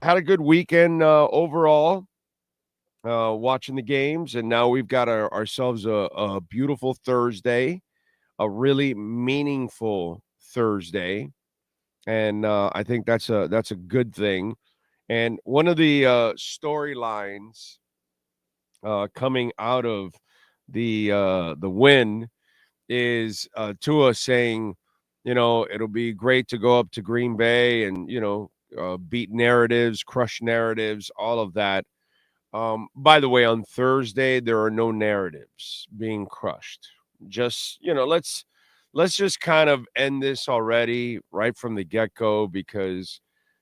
had a good weekend overall, watching the games, and now we've got ourselves a beautiful Thursday, a really meaningful Thursday, and I think that's a good thing. And one of the storylines coming out of the win is Tua saying, it'll be great to go up to Green Bay and beat narratives, crush narratives, all of that. By the way, on Thursday there are no narratives being crushed. Just let's just kind of end this already right from the get-go, because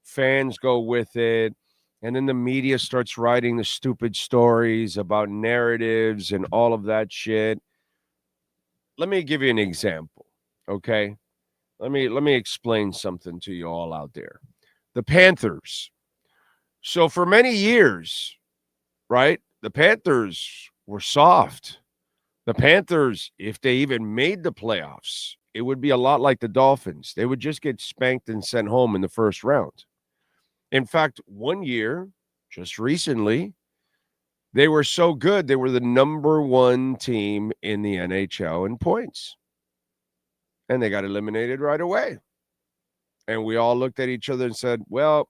fans go with it, and then the media starts writing the stupid stories about narratives and all of that shit. Let me give you an example, okay? Let me explain something to you all out there. The Panthers. So for many years, right? The Panthers were soft. The Panthers, if they even made the playoffs, it would be a lot like the Dolphins. They would just get spanked and sent home in the first round. In fact, one year, just recently, they were so good, they were the number one team in the NHL in points. And they got eliminated right away. And we all looked at each other and said, well,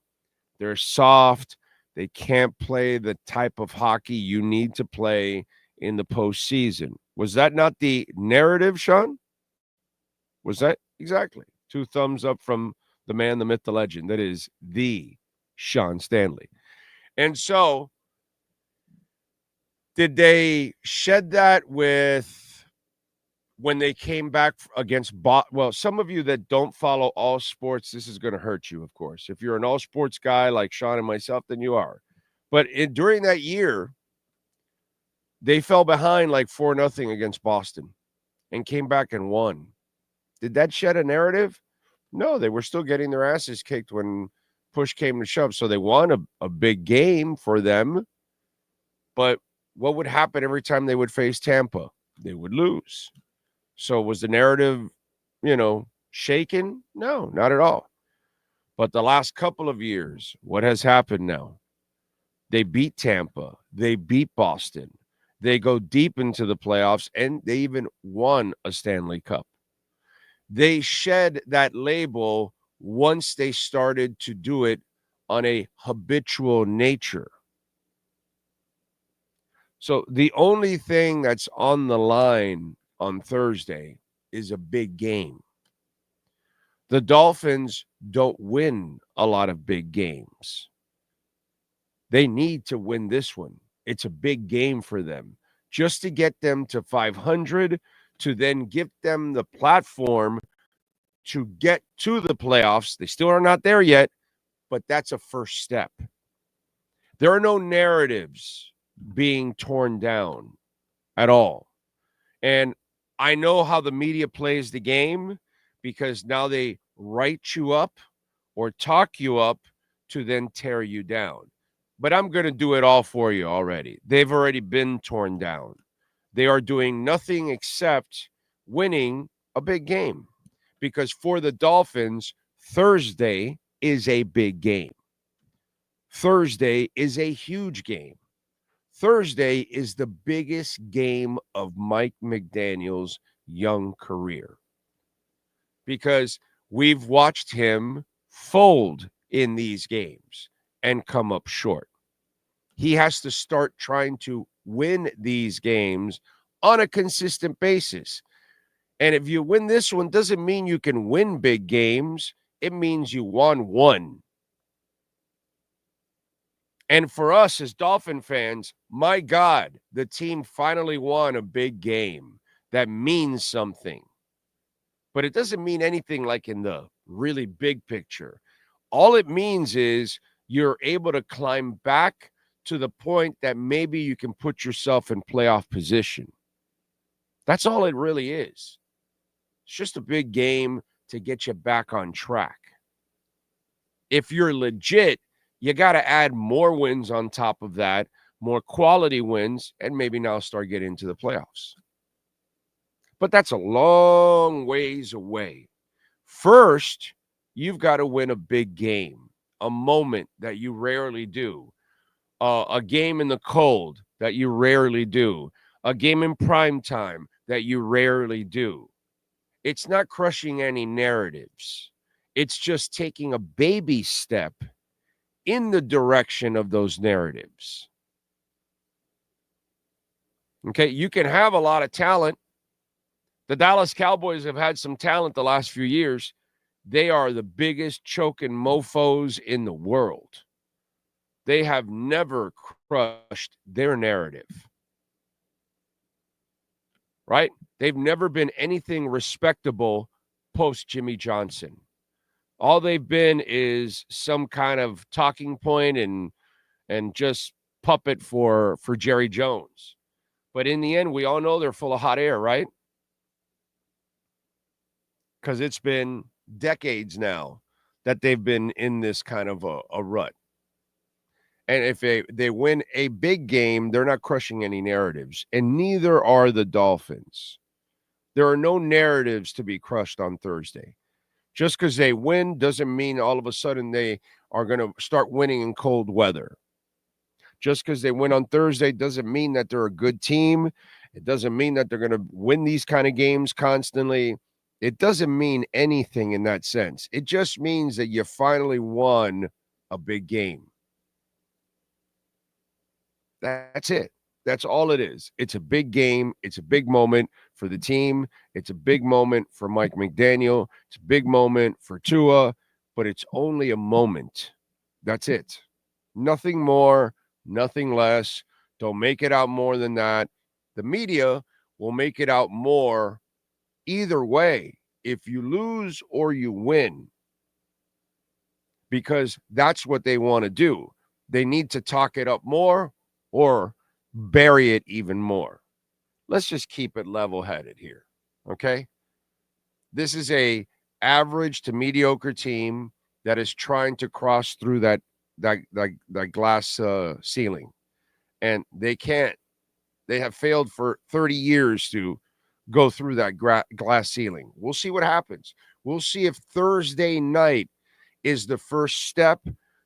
they're soft. They can't play the type of hockey you need to play in the postseason. Was that not the narrative, Sean? Was that exactly? Two thumbs up from the man, the myth, the legend. That is the Sean Stanley. And so, did they shed that with when they came back against well, some of you that don't follow all sports, this is going to hurt you, of course. If you're an all sports guy like Sean and myself, then you are. But during that year, they fell behind like 4-0 against Boston and came back and won. Did that shed a narrative? No, they were still getting their asses kicked when push came to shove. So they won a big game for them. But what would happen every time they would face Tampa? They would lose. So was the narrative, shaken? No, not at all. But the last couple of years, what has happened now? They beat Tampa. They beat Boston. They go deep into the playoffs, and they even won a Stanley Cup. They shed that label once they started to do it on a habitual nature. So the only thing that's on the line on Thursday is a big game. The Dolphins don't win a lot of big games. They need to win this one. It's a big game for them just to get them to 500, to then give them the platform to get to the playoffs. They still are not there yet, but that's a first step. There are no narratives being torn down at all. And I know how the media plays the game, because now they write you up or talk you up to then tear you down. But I'm going to do it all for you already. They've already been torn down. They are doing nothing except winning a big game, because for the Dolphins, Thursday is a big game. Thursday is a huge game. Thursday is the biggest game of Mike McDaniel's young career, because we've watched him fold in these games and come up short. He has to start trying to win these games on a consistent basis. And if you win this one, doesn't mean you can win big games. It means you won one. And for us as Dolphin fans, my God, the team finally won a big game. That means something. But it doesn't mean anything like in the really big picture. All it means is you're able to climb back to the point that maybe you can put yourself in playoff position. That's all it really is. It's just a big game to get you back on track. If you're legit, you got to add more wins on top of that, more quality wins, and maybe now start getting into the playoffs. But that's a long ways away. First, you've got to win a big game a moment that you rarely do, a game in the cold that you rarely do, a game in prime time that you rarely do. It's not crushing any narratives. It's just taking a baby step in the direction of those narratives. Okay, you can have a lot of talent. The Dallas Cowboys have had some talent the last few years. They are the biggest choking mofos in the world. They have never crushed their narrative, right? They've never been anything respectable post Jimmy Johnson. All they've been is some kind of talking point and just puppet for Jerry Jones. But in the end, we all know they're full of hot air, right? Because it's been decades now that they've been in this kind of a rut. And if they win a big game, they're not crushing any narratives, and neither are the Dolphins. There are no narratives to be crushed on Thursday. Just because they win doesn't mean all of a sudden they are going to start winning in cold weather. Just because they win on Thursday doesn't mean that they're a good team. It doesn't mean that they're going to win these kind of games constantly. It doesn't mean anything in that sense. It just means that you finally won a big game. That's it. That's all it is. It's a big game. It's a big moment for the team. It's a big moment for Mike McDaniel. It's a big moment for Tua, but it's only a moment. That's it. Nothing more, nothing less. Don't make it out more than that. The media will make it out more either way, if you lose or you win, because that's what they want to do. They need to talk it up more or bury it even more. Let's just keep it level-headed here, okay? This is a average to mediocre team that is trying to cross through that glass ceiling, and they can't. They have failed for 30 years to go through that glass ceiling. We'll see what happens. We'll see if Thursday night is the first step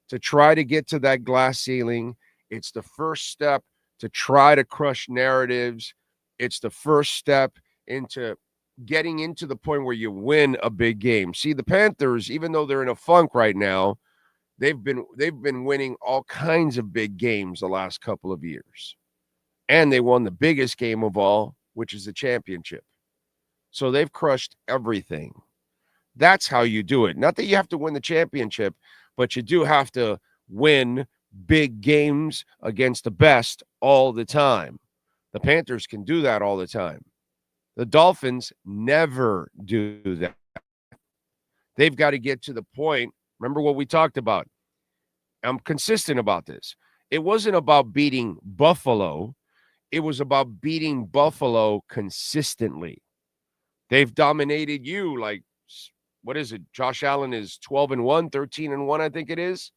to try to get to that glass ceiling. It's the first step to try to crush narratives. It's the first step into getting into the point where you win a big game. See, the Panthers, even though they're in a funk right now, they've been winning all kinds of big games the last couple of years. And they won the biggest game of all, which is the championship. So they've crushed everything. That's how you do it. Not that you have to win the championship, but you do have to win big games against the best all the time. The Panthers can do that all the time. The Dolphins never do that. They've got to get to the point. Remember what we talked about. I'm consistent about this. It wasn't about beating Buffalo. It was about beating Buffalo consistently. They've dominated you like, what is it? Josh Allen is 12-1, 13-1, I think it is.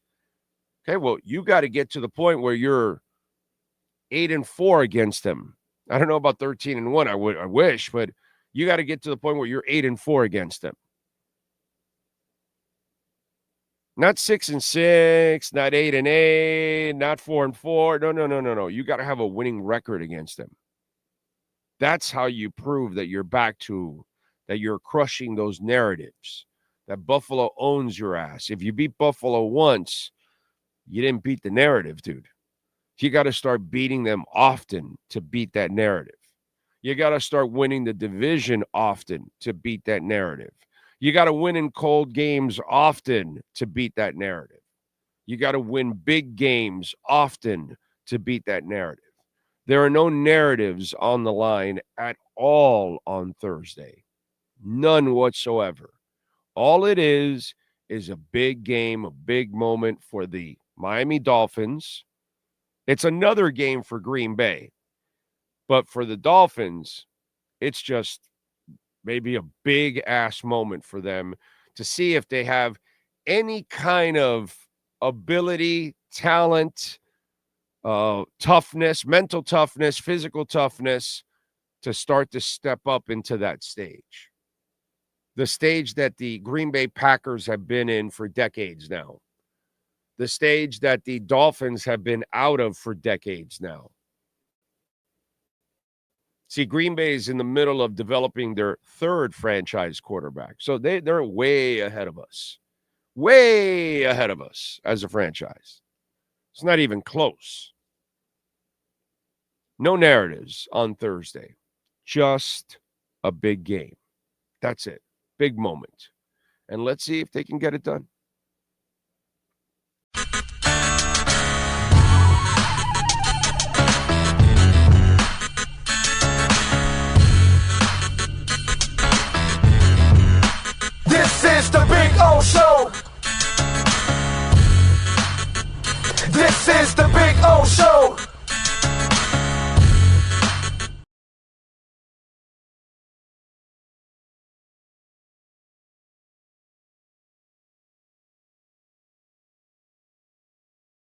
Okay, well, you got to get to the point where you're 8-4 against them. I don't know about 13-1. I wish, but you got to get to the point where you're 8-4 against them. Not 6-6, not 8-8, not 4-4. No. You got to have a winning record against them. That's how you prove that you're back to, that you're crushing those narratives, that Buffalo owns your ass. If you beat Buffalo once, you didn't beat the narrative, dude. You got to start beating them often to beat that narrative. You got to start winning the division often to beat that narrative. You got to win in cold games often to beat that narrative. You got to win big games often to beat that narrative. There are no narratives on the line at all on Thursday. None whatsoever. All it is a big game, a big moment for the Miami Dolphins. It's another game for Green Bay. But for the Dolphins, it's just maybe a big-ass moment for them to see if they have any kind of ability, talent, toughness, mental toughness, physical toughness to start to step up into that stage. The stage that the Green Bay Packers have been in for decades now. the stage that the Dolphins have been out of for decades now. See, Green Bay is in the middle of developing their third franchise quarterback. So they're way ahead of us. Way ahead of us as a franchise. It's not even close. No narratives on Thursday. Just a big game. That's it. Big moment. And let's see if they can get it done. This is the Big O Show. This is the Big O Show.